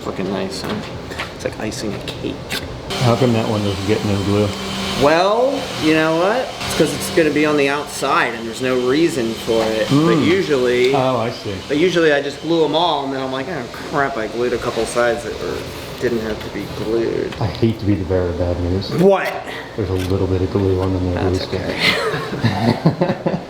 Looking nice, huh? It's like icing a cake. How come that one doesn't get no glue? Well, you know what? It's because it's going to be on the outside and there's no reason for it. But usually... Oh, I see. But usually I just glue them all and then I'm like, oh crap, I glued a couple sides that didn't have to be glued. I hate to be the bearer of bad news. What? There's a little bit of glue on the new glue stick. Okay.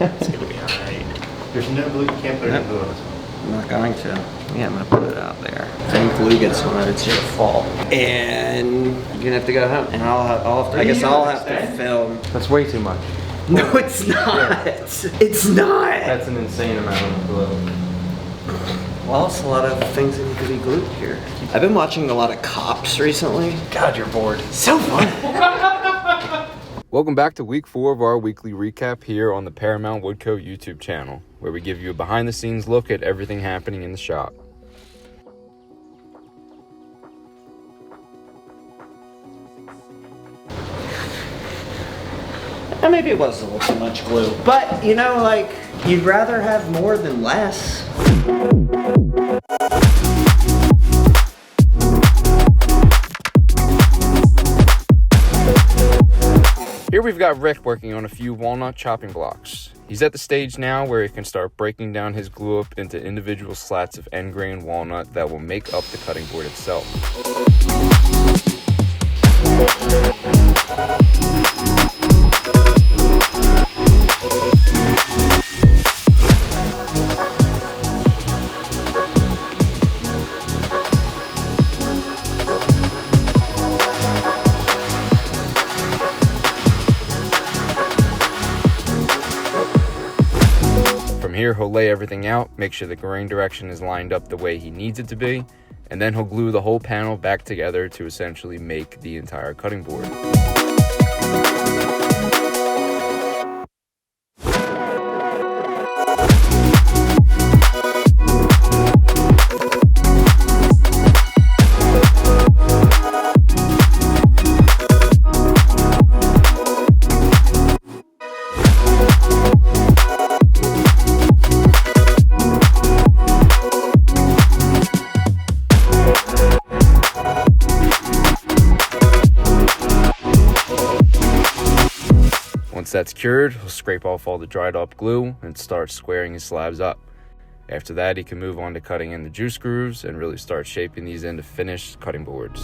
It's going to be alright. There's no glue, you can't put any glue on this one. I'm not going to. Yeah, I'm gonna put it out there. If any glue gets on it, it's your fault. And you're gonna have to go home. And I guess I'll have to film. That's way too much. No, it's not. It's not. That's an insane amount of glue. Well, it's a lot of things that need to be glued here. I've been watching a lot of Cops recently. God, you're bored. So fun. Welcome back to week 4 of our weekly recap here on the Paramount Woodco YouTube channel, where we give you a behind-the-scenes look at everything happening in the shop. And maybe it was a little too much glue. But, you know, like, you'd rather have more than less. Here we've got Rick working on a few walnut chopping blocks. He's at the stage now where he can start breaking down his glue up into individual slats of end grain walnut that will make up the cutting board itself. From here, he'll lay everything out, make sure the grain direction is lined up the way he needs it to be, and then he'll glue the whole panel back together to essentially make the entire cutting board. Once that's cured, he'll scrape off all the dried up glue and start squaring his slabs up. After that, he can move on to cutting in the juice grooves and really start shaping these into finished cutting boards.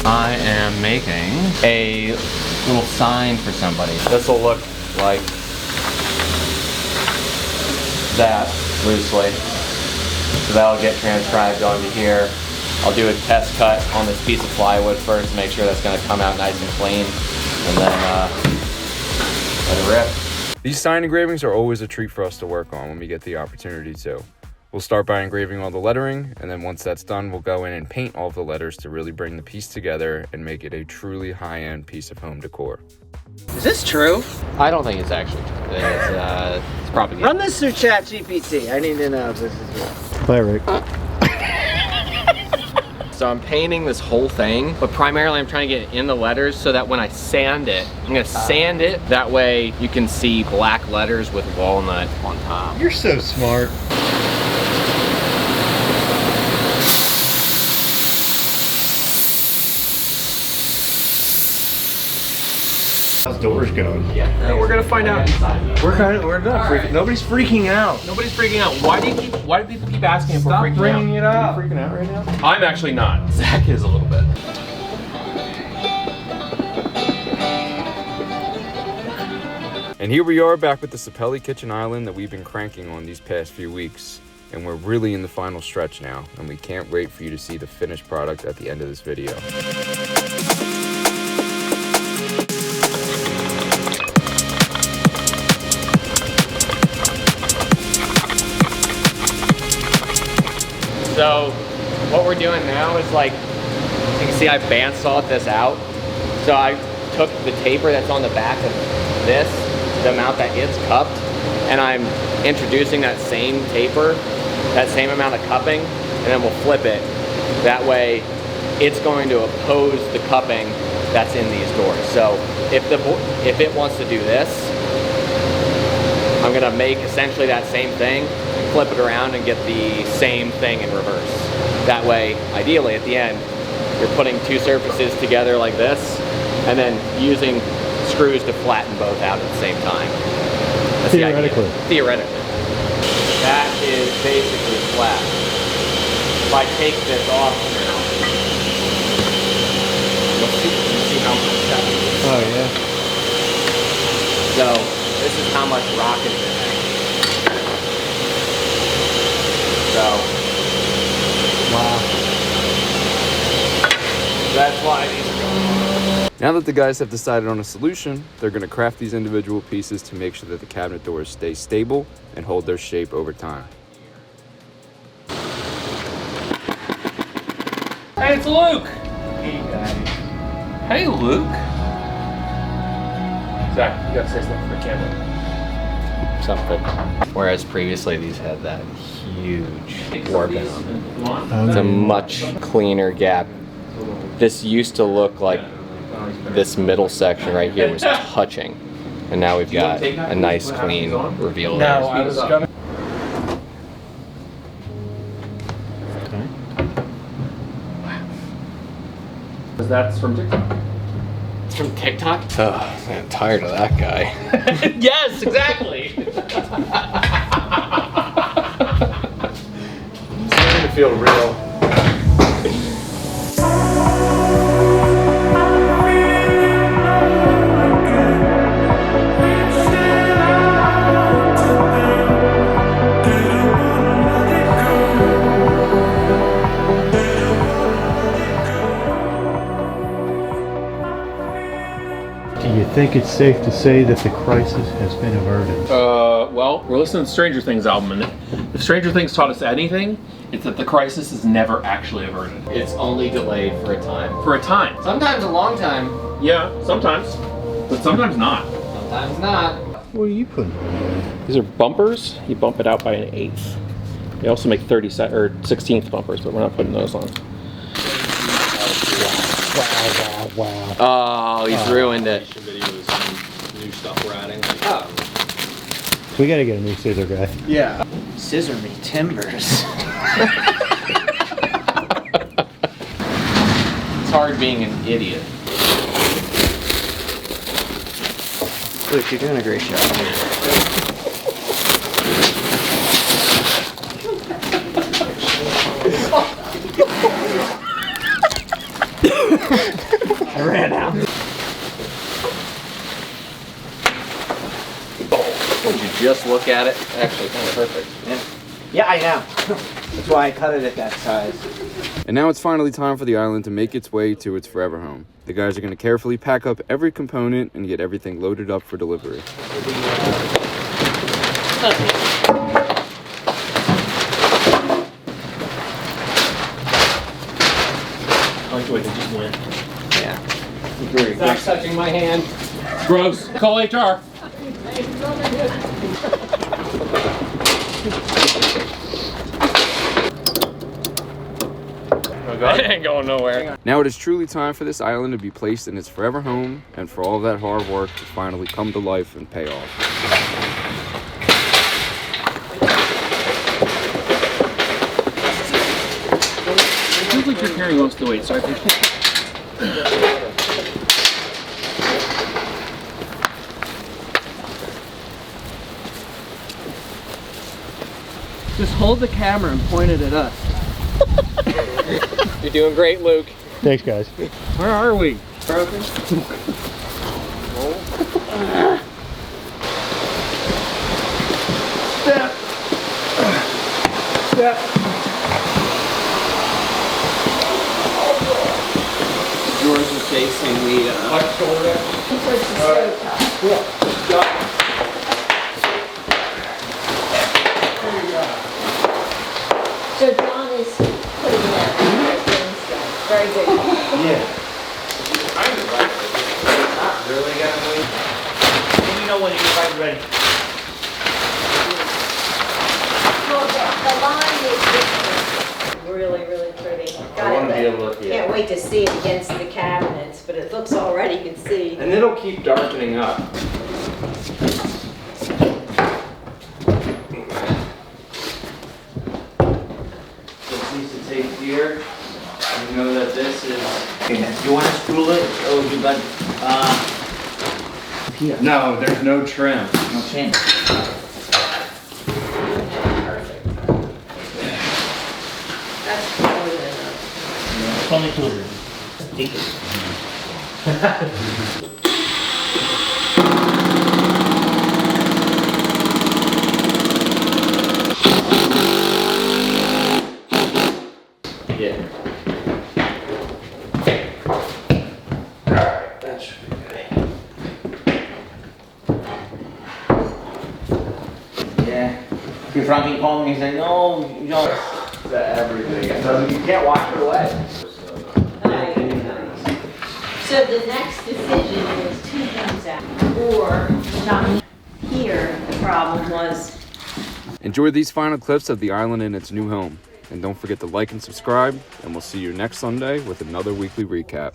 I am making a little sign for somebody. This will look like that, loosely. So that'll get transcribed onto here. I'll do a test cut on this piece of plywood first to make sure that's going to come out nice and clean. And then let it rip. These sign engravings are always a treat for us to work on when we get the opportunity to. We'll start by engraving all the lettering, and then once that's done, we'll go in and paint all of the letters to really bring the piece together and make it a truly high-end piece of home decor. Is this true? I don't think it's actually true. It's probably... Run this through ChatGPT. I need to know if this is real. Bye, Rick. So I'm painting this whole thing, but primarily I'm trying to get in the letters so that when I sand it, I'm gonna sand it. That way you can see black letters with walnut on top. You're so smart. How's doors going? Yeah, we're gonna find out. We're not freaking. Nobody's freaking out. Nobody's freaking out. Why do people keep asking if we're freaking out? bringing it up. Are you freaking out right now? I'm actually not. Zach is a little bit. And here we are back with the Sapelli Kitchen Island that we've been cranking on these past few weeks. And we're really in the final stretch now, and we can't wait for you to see the finished product at the end of this video. So what we're doing now is, like, you can see I bandsawed this out. So I took the taper that's on the back of this, the amount that it's cupped, and I'm introducing that same taper, that same amount of cupping, and then we'll flip it. That way, it's going to oppose the cupping that's in these doors. So if it wants to do this, I'm gonna make essentially that same thing, flip it around and get the same thing in reverse. That way, ideally at the end, you're putting two surfaces together like this, and then using screws to flatten both out at the same time. That's Theoretically. The idea. Theoretically. That is basically flat. If I take this off now, you'll see how much that is. Oh yeah. So this is how much rock is in there. So, wow. That's why these are going on. Now that the guys have decided on a solution, they're going to craft these individual pieces to make sure that the cabinet doors stay stable and hold their shape over time. Hey, it's Luke! Hey, Luke! Zach, you gotta say something for the camera. Something. Whereas previously these had that huge warp in them. It's a much cleaner gap. This used to look like this middle section right here was touching, and now we've got a nice clean reveal there. No, I was gonna. That's from TikTok. It's from TikTok? Oh, man, I'm tired of that guy. Yes, exactly. It's starting to feel real. Do you think it's safe to say that the crisis has been averted? Well, we're listening to Stranger Things album, and if Stranger Things taught us anything, it's that the crisis is never actually averted. It's only delayed for a time. For a time. Sometimes a long time, Yeah, sometimes. But sometimes not. sometimes not. What are you putting on? These are bumpers. You bump it out by an eighth. They also make 16th bumpers, but we're not putting those on. Wow. Oh, he's ruined it. Videos and new stuff we're adding. We gotta get a new scissor guy. Yeah. Scissor me timbers. It's hard being an idiot. Luke, you're doing a great job. I ran out. Would you just look at it? Actually, kind of perfect. Yeah, I know. That's why I cut it at that size. And now it's finally time for the island to make its way to its forever home. The guys are going to carefully pack up every component and get everything loaded up for delivery. I like the way they just went. Yeah. Zach's touching my hand. Gross. Call HR. It ain't going nowhere. Now it is truly time for this island to be placed in its forever home and for all that hard work to finally come to life and pay off. It feels like you're carrying most of the weight, so I think. Just hold the camera and point it at us. You're doing great, Luke. Thanks, guys. Where are we? Broken. Step. Step. Yours is facing the. So John is putting that things down. Very good. Yeah. really gonna wait? Let me know when you're guys ready. Well, the line is really, really pretty. I want to be able to, Can't wait to see it against the cabinets, but it looks already, you can see. and it'll keep darkening up. This needs to take here. You know that this is. You want to screw it? Oh, you got, here, No, there's no trim. no change. That's more than enough. It's only 200. Take it. Yeah. That should be good. Yeah. If Frankie called me and said, no, you don't. Everything. You can't wash it away. Nice. So the next decision is two comes out, or not here, the problem was. Enjoy these final clips of the island in its new home. And don't forget to like and subscribe, and we'll see you next Sunday with another weekly recap.